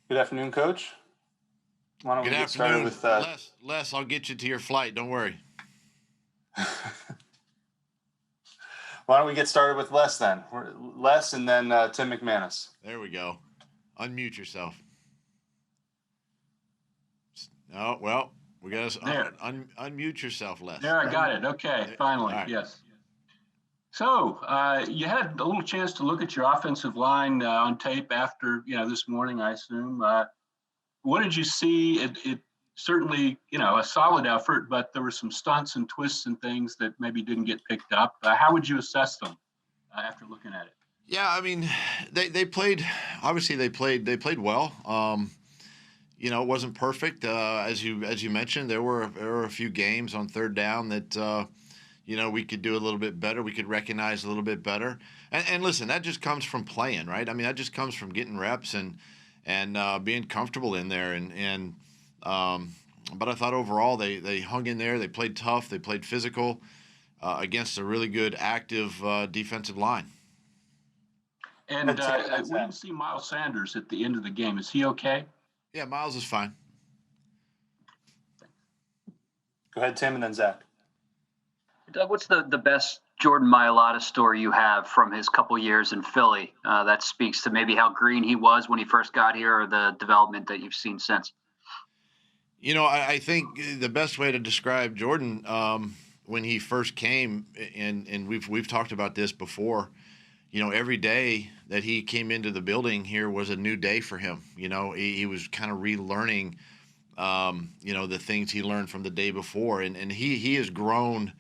Good afternoon, Coach. Why don't Good we get started afternoon, with Les. I'll get you to your flight. Don't worry. Why don't we get started with Les then? Les and then Tim McManus. There we go. Unmute yourself. Oh, well, we got to unmute yourself, Les. There, I got it. Okay, finally, right. Yes. So you had a little chance to look at your offensive line on tape after this morning, I assume. What did you see? It certainly a solid effort, but there were some stunts and twists and things that maybe didn't get picked up. How would you assess them after looking at it? Yeah, I mean, they played. Obviously, they played well. It wasn't perfect, as you mentioned. There were a few games on third down that we could do a little bit better. We could recognize a little bit better. And listen, that just comes from playing, right? I mean, that just comes from getting reps and being comfortable in there. But I thought overall they hung in there. They played tough. They played physical against a really good, active defensive line. And we didn't see Miles Sanders at the end of the game. Is he okay? Yeah, Miles is fine. Go ahead, Tim, and then Zach. Doug, what's the best Jordan Mailata story you have from his couple years in Philly that speaks to maybe how green he was when he first got here or the development that you've seen since? I think the best way to describe Jordan when he first came, and we've talked about this before, every day that he came into the building here was a new day for him. He was kind of relearning, the things he learned from the day before. And he has grown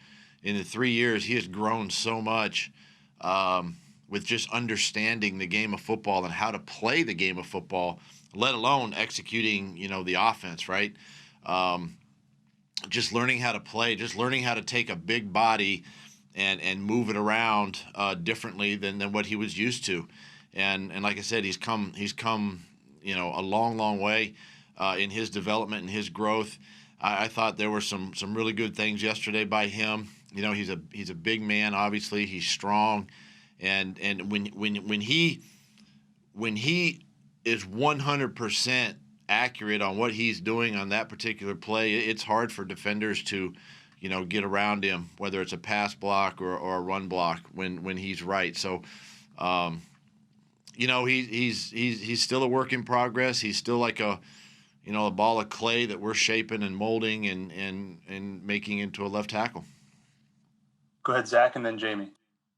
in the 3 years. He has grown so much with just understanding the game of football and how to play the game of football, let alone executing, the offense, right? Just learning how to play, just learning how to take a big body and move it around differently than what he was used to. And like I said, he's come a long way in his development and his growth. I thought there were some really good things yesterday by him. He's a big man, obviously. He's strong. And when he is 100% accurate on what he's doing on that particular play, it's hard for defenders to get around him, whether it's a pass block or a run block when he's right. So, he's still a work in progress. He's still like a ball of clay that we're shaping and molding and making into a left tackle. Go ahead, Zach, and then Jamie.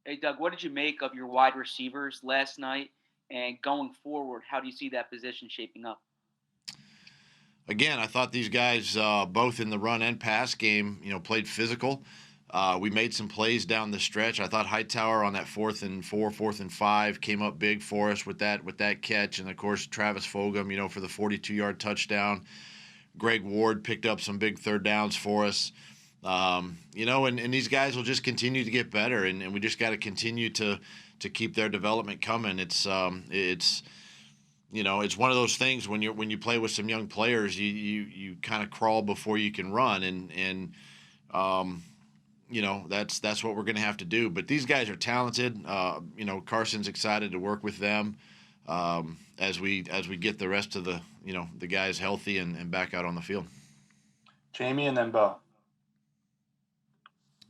Hey, Doug, what did you make of your wide receivers last night? And going forward, how do you see that position shaping up? Again, I thought these guys, both in the run and pass game, played physical. We made some plays down the stretch. I thought Hightower on that 4th and 4, 4th and 5 came up big for us with that catch. And, of course, Travis Fulgham, for the 42-yard touchdown. Greg Ward picked up some big third downs for us. And these guys will just continue to get better, and we just got to continue to keep their development coming. It's one of those things when you play with some young players, you kind of crawl before you can run, and that's what we're going to have to do. But these guys are talented. Carson's excited to work with them as we get the rest of the guys healthy and back out on the field. Jamie and then Bo.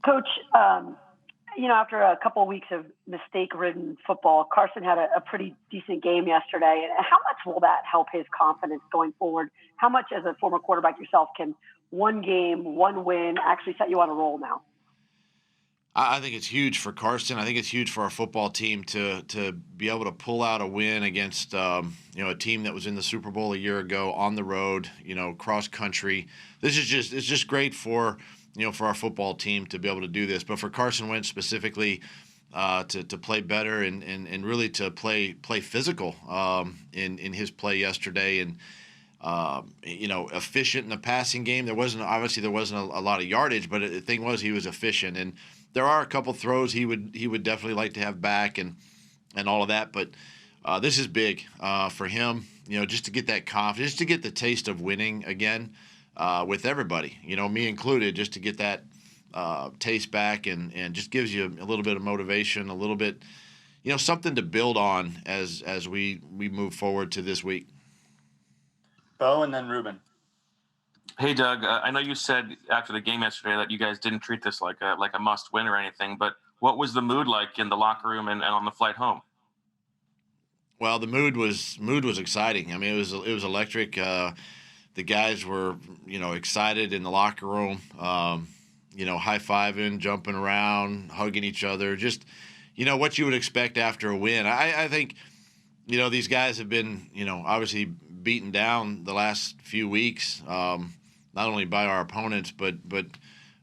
Coach, after a couple of weeks of mistake-ridden football, Carson had a pretty decent game yesterday. And how much will that help his confidence going forward? How much, as a former quarterback yourself, can one game, one win actually set you on a roll now? I think it's huge for Carson. I think it's huge for our football team to be able to pull out a win against a team that was in the Super Bowl a year ago on the road, cross country. It's just great for our football team to be able to do this. But for Carson Wentz specifically, to play better and really to play physical in his play yesterday, and efficient in the passing game. There wasn't a lot of yardage, but the thing was he was efficient. And there are a couple throws he would definitely like to have back and all of that. But this is big for him, just to get that confidence, just to get the taste of winning again. With everybody, me included, just to get that taste back and just gives you a little bit of motivation, a little bit, something to build on as we move forward to this week. Bo and then Ruben. Hey, Doug, I know you said after the game yesterday that you guys didn't treat this like a must win or anything, but what was the mood like in the locker room and on the flight home? Well, the mood was exciting. I mean, it was electric. The guys were, excited in the locker room, high-fiving, jumping around, hugging each other, just, what you would expect after a win. I think, these guys have been, obviously beaten down the last few weeks, not only by our opponents, but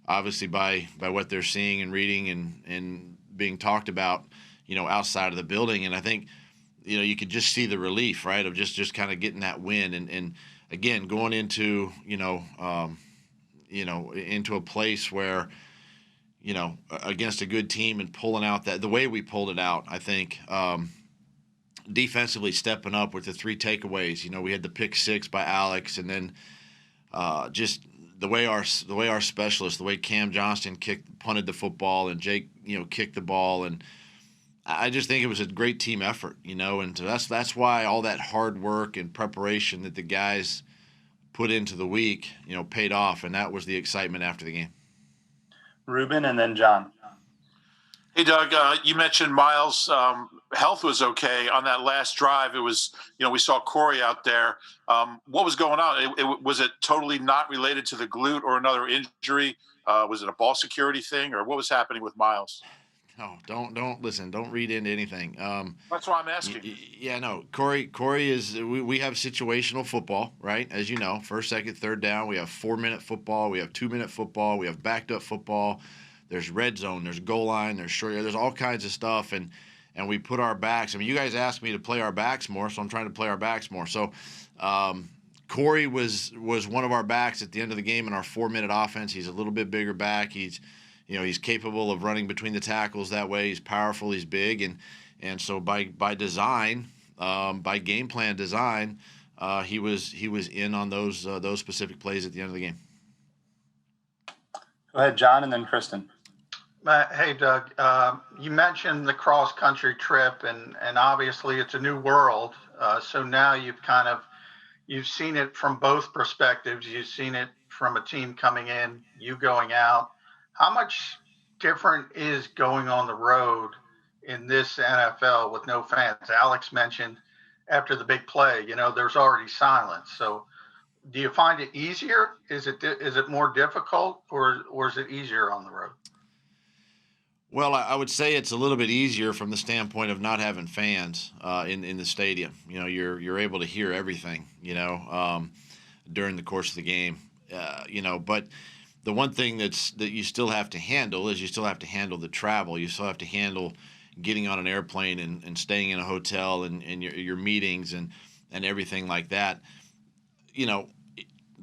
obviously by what they're seeing and reading and being talked about, outside of the building. And I think, you could just see the relief, right, of just kind of getting that win. And again, going into, into a place where, against a good team and pulling out the way we pulled it out, I think, defensively stepping up with the 3 takeaways. We had the pick 6 by Alex, and then just the way our specialists, the way Cam Johnston punted the football, and Jake, kicked the ball, and I just think it was a great team effort, and so that's why all that hard work and preparation that the guys put into the week, paid off, and that was the excitement after the game. Ruben and then John. Hey, Doug, you mentioned Miles' health was okay on that last drive. It was, we saw Corey out there. What was going on? Was it totally not related to the glute or another injury? Was it a ball security thing, or what was happening with Miles? No, don't listen. Don't read into anything. That's why I'm asking. Yeah, no. Corey is. We have situational football, right? As you know, first, second, third down. We have 4-minute football. We have 2-minute football. We have backed up football. There's red zone. There's goal line. There's short. There's all kinds of stuff, and we put our backs. I mean, you guys asked me to play our backs more, so I'm trying to play our backs more. So, Corey was one of our backs at the end of the game in our 4-minute offense. He's a little bit bigger back. He's capable of running between the tackles that way. He's powerful. He's big, and so by design, by game plan design, he was in on those specific plays at the end of the game. Go ahead, John, and then Kristen. Hey, Doug. You mentioned the cross country trip, and obviously it's a new world. So now you've seen it from both perspectives. You've seen it from a team coming in, you going out. How much different is going on the road in this NFL with no fans? Alex mentioned after the big play, there's already silence. So do you find it easier? Is it more difficult, or is it easier on the road? Well, I would say it's a little bit easier from the standpoint of not having fans in the stadium. You're able to hear everything, during the course of the game, but the one thing that you still have to handle is you still have to handle the travel. You still have to handle getting on an airplane and staying in a hotel and your meetings and everything like that.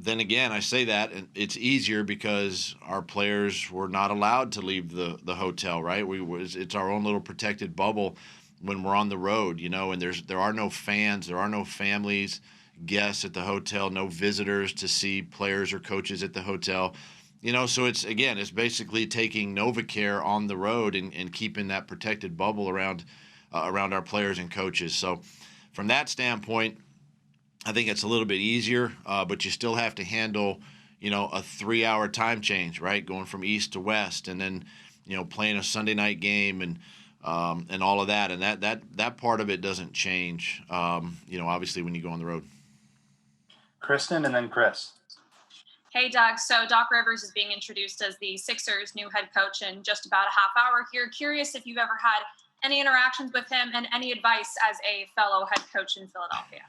Then again, I say that, and it's easier because our players were not allowed to leave the hotel, right? It's our own little protected bubble when we're on the road, and there are no fans, there are no families, guests at the hotel, no visitors to see players or coaches at the hotel. So it's basically taking NovaCare on the road and keeping that protected bubble around our players and coaches. So from that standpoint, I think it's a little bit easier, but you still have to handle, a 3-hour time change, right? Going from east to west, and then, playing a Sunday night game and all of that. And that part of it doesn't change, obviously when you go on the road. Kristen and then Chris. Hey, Doug. So Doc Rivers is being introduced as the Sixers' new head coach in just about a half hour here. Curious if you've ever had any interactions with him and any advice as a fellow head coach in Philadelphia.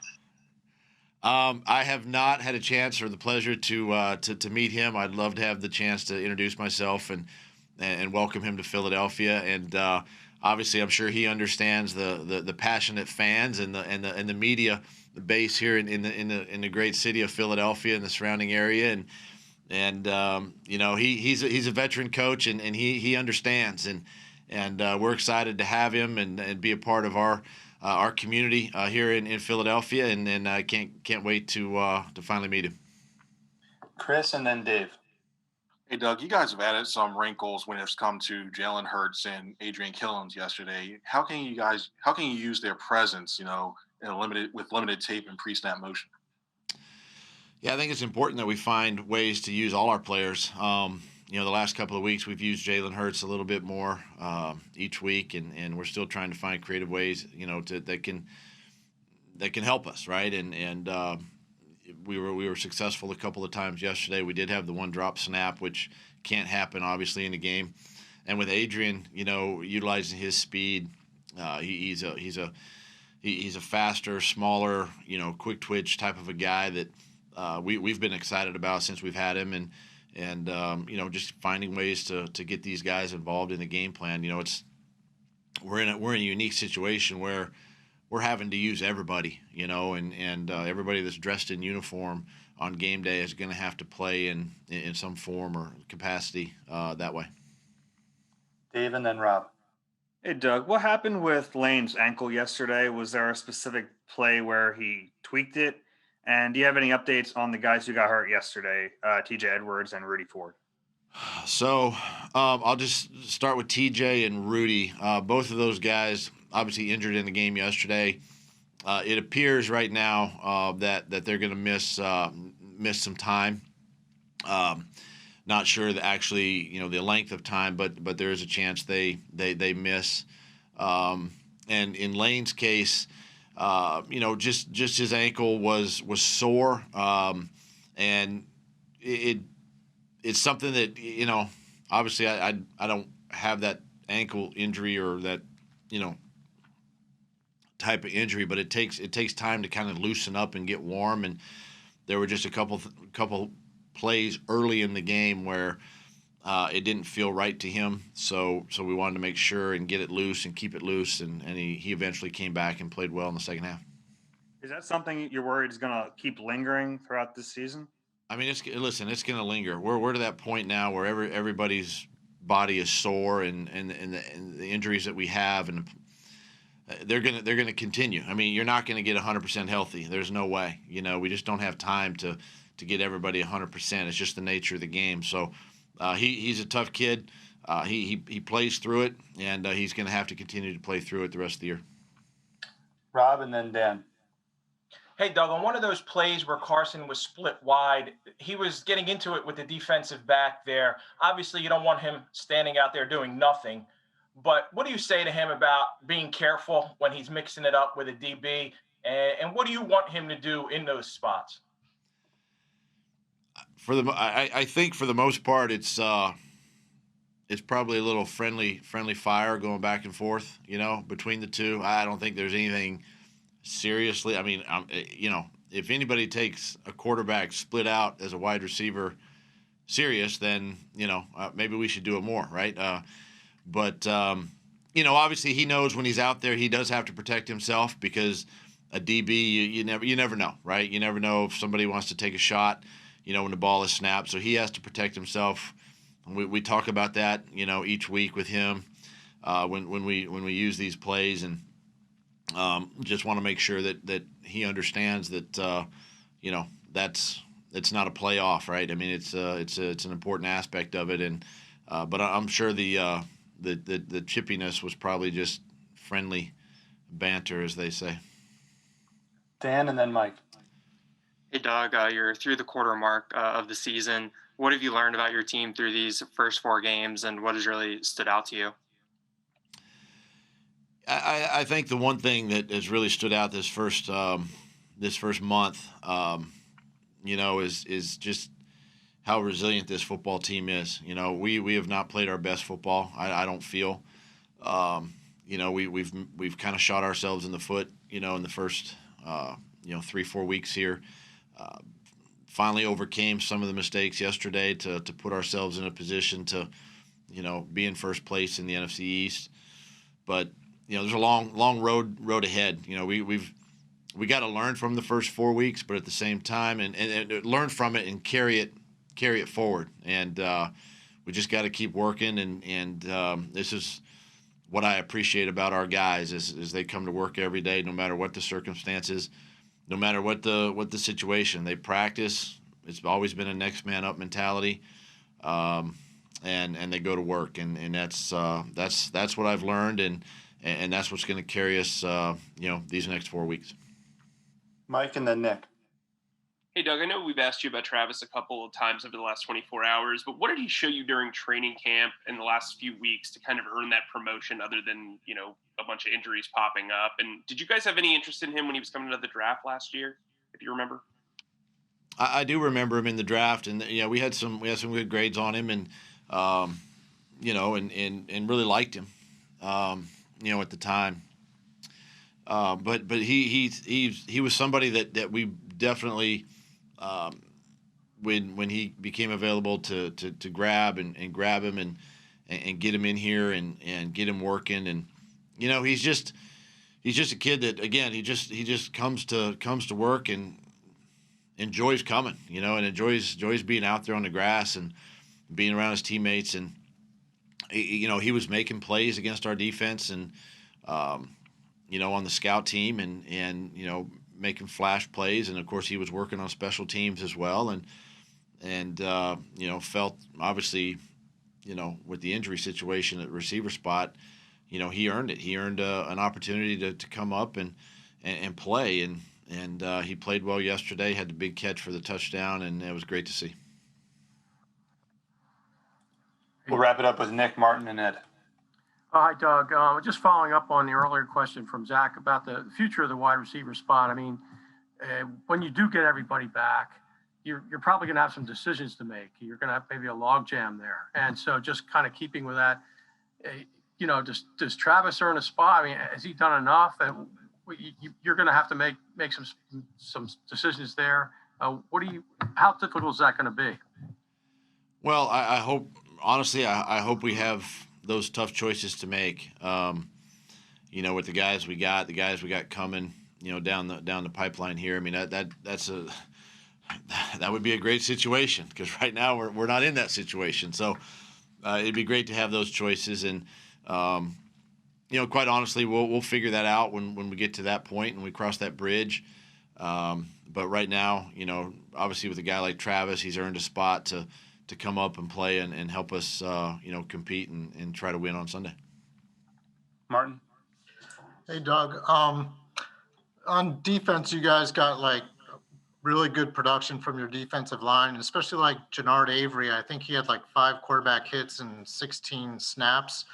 I have not had a chance or the pleasure to meet him. I'd love to have the chance to introduce myself and welcome him to Philadelphia. And obviously, I'm sure he understands the passionate fans and the media base here in the great city of Philadelphia and the surrounding area. And he's a veteran coach and he understands and we're excited to have him and be a part of our community here in Philadelphia, and I can't wait to finally meet him. Chris and then Dave. Hey, Doug, you guys have added some wrinkles when it's come to Jalen Hurts and Adrian Killins yesterday. How can you use their presence, with limited tape and pre-snap motion? Yeah, I think it's important that we find ways to use all our players. The last couple of weeks we've used Jalen Hurts a little bit more each week, and we're still trying to find creative ways, that can help us, right? And we were successful a couple of times yesterday. We did have the one drop snap, which can't happen obviously in a game. And with Adrian, utilizing his speed, he's a faster, smaller, quick twitch type of a guy that we've been excited about since we've had him, and just finding ways to get these guys involved in the game plan. We're in a unique situation where we're having to use everybody, and everybody that's dressed in uniform on game day is going to have to play in some form or capacity that way. Dave and then Rob. Hey, Doug, what happened with Lane's ankle yesterday? Was there a specific play where he tweaked it? And do you have any updates on the guys who got hurt yesterday, TJ Edwards and Rudy Ford? So I'll just start with TJ and Rudy. Both of those guys obviously injured in the game yesterday. It appears right now that they're going to miss some time. Not sure that actually the length of time, but there is a chance they miss. And in Lane's case, just his ankle was sore, and it's something that obviously I don't have that ankle injury or that type of injury, but it takes time to kind of loosen up and get warm. And there were just a couple plays early in the game where it didn't feel right to him, so we wanted to make sure and get it loose and keep it loose, and he eventually came back and played well in the second half. Is that something you're worried is going to keep lingering throughout this season? I mean, it's going to linger. We're to that point now where everybody's body is sore, and the injuries that we have, and they're going to continue. I mean, you're not going to get 100% healthy. There's no way. We just don't have time to get everybody 100%. It's just the nature of the game. So he's a tough kid. He plays through it, and he's going to have to continue to play through it the rest of the year. Rob and then Dan. Hey, Doug, on one of those plays where Carson was split wide, he was getting into it with the defensive back there. Obviously, you don't want him standing out there doing nothing. But what do you say to him about being careful when he's mixing it up with a DB? And what do you want him to do in those spots? I think for the most part, it's probably a little friendly fire going back and forth, between the two. I don't think there's anything seriously. I mean, if anybody takes a quarterback split out as a wide receiver serious, then maybe we should do it more, right? But obviously he knows when he's out there, he does have to protect himself, because a DB, you never know, right? You never know if somebody wants to take a shot, when the ball is snapped. So he has to protect himself. We talk about that, each week with him when we use these plays, and just want to make sure that he understands that it's not a playoff, right? I mean, it's an important aspect of it, and but I'm sure the chippiness was probably just friendly banter, as they say. Dan and then Mike. Hey, Doug, you're through the quarter mark of the season. What have you learned about your team through these first 4 games, and what has really stood out to you? I think the one thing that has really stood out this first month, is just how resilient this football team is. We have not played our best football. I don't feel. We've kind of shot ourselves in the foot. In the first 3-4 weeks here. Finally overcame some of the mistakes yesterday to put ourselves in a position to, be in first place in the NFC East. But there's a long road ahead. We got to learn from the first 4 weeks, but at the same time, and learn from it and carry it forward. And we just got to keep working. And this is what I appreciate about our guys is they come to work every day, no matter what the circumstances. No matter what the situation, they practice. It's always been a next man up mentality, and they go to work, and that's what I've learned, and that's what's going to carry us, these next 4 weeks. Mike and then Nick. Hey, Doug, I know we've asked you about Travis a couple of times over the last 24 hours, but what did he show you during training camp in the last few weeks to kind of earn that promotion other than, a bunch of injuries popping up? And did you guys have any interest in him when he was coming to the draft last year, if you remember? I do remember him in the draft, and we had some good grades on him, and and really liked him, at the time. But he was somebody that we definitely, when he became available to grab and grab him and get him in here and get him working, and he's just a kid that, again, he just comes to work and enjoys coming, and enjoys being out there on the grass and being around his teammates, and he was making plays against our defense and on the scout team and making flash plays, and of course he was working on special teams as well, and felt obviously with the injury situation at receiver spot, he earned it. He earned an opportunity to come up and play, and he played well yesterday, had the big catch for the touchdown, and it was great to see. We'll wrap it up with Nick, Martin, and Ed. Hi, Doug. Just following up on the earlier question from Zach about the future of the wide receiver spot. I mean, when you do get everybody back, you're probably going to have some decisions to make. You're going to have maybe a log jam there. And so just kind of keeping with that, does Travis earn a spot? I mean, has he done enough? And you're going to have to make some decisions there. How difficult is that going to be? Well, I hope, honestly, I hope we have those tough choices to make. With the guys we got coming, down the pipeline here. I mean, that would be a great situation, because right now we're not in that situation. So it'd be great to have those choices, and quite honestly, we'll figure that out when we get to that point and we cross that bridge. But right now, obviously with a guy like Travis, he's earned a spot to come up and play and help us, compete and try to win on Sunday. Martin? Hey, Doug. On defense, you guys got really good production from your defensive line, especially Jannard Avery. I think he had 5 quarterback hits and 16 snaps.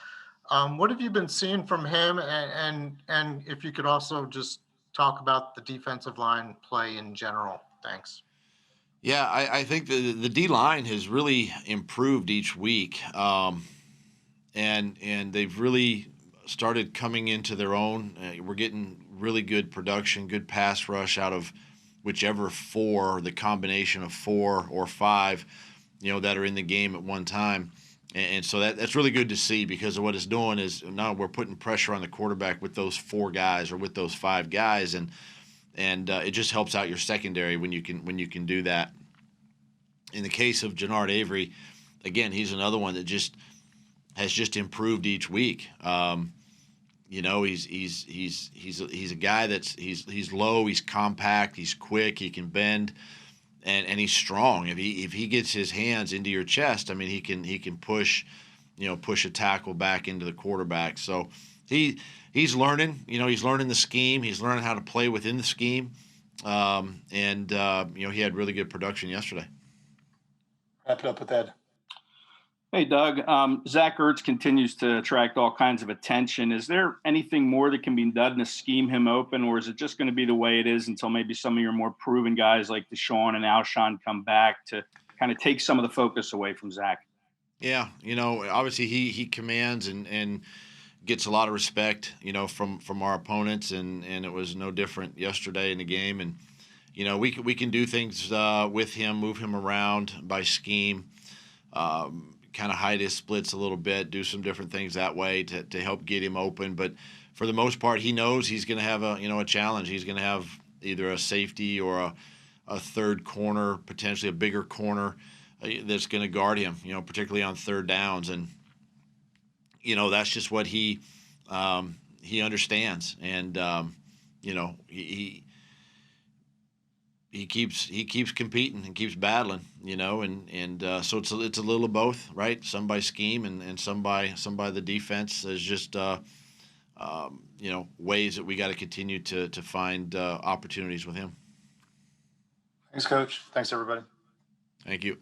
What have you been seeing from him? And if you could also just talk about the defensive line play in general. Thanks. Yeah, I think the D-line has really improved each week, and they've really started coming into their own. We're getting really good production, good pass rush out of whichever 4, the combination of 4 or 5, that are in the game at one time. And so that's really good to see, because of what it's doing is now we're putting pressure on the quarterback with those 4 guys or with those 5 guys, and it just helps out your secondary when you can do that. In the case of Jannard Avery, again, he's another one that has improved each week. He's a guy he's low, he's compact, he's quick, he can bend, and he's strong. If he gets his hands into your chest, I mean, he can push a tackle back into the quarterback. So he's learning. He's learning the scheme. He's learning how to play within the scheme. He had really good production yesterday. Wrap it up with Ed. Hey, Doug. Zach Ertz continues to attract all kinds of attention. Is there anything more that can be done to scheme him open, or is it just going to be the way it is until maybe some of your more proven guys like Deshaun and Alshon come back to kind of take some of the focus away from Zach? Yeah, obviously he commands and gets a lot of respect, from our opponents, and it was no different yesterday in the game. And we can do things with him, move him around by scheme, kind of hide his splits a little bit, do some different things that way to help get him open. But for the most part, he knows he's going to have a challenge. He's going to have either a safety or a third corner, potentially a bigger corner that's going to guard him, particularly on third downs. And that's just what he understands. And he keeps competing and keeps battling, so it's a little of both, right? Some by scheme and some by the defense. There's just ways that we got to continue to find opportunities with him. Thanks, Coach. Thanks, everybody. Thank you.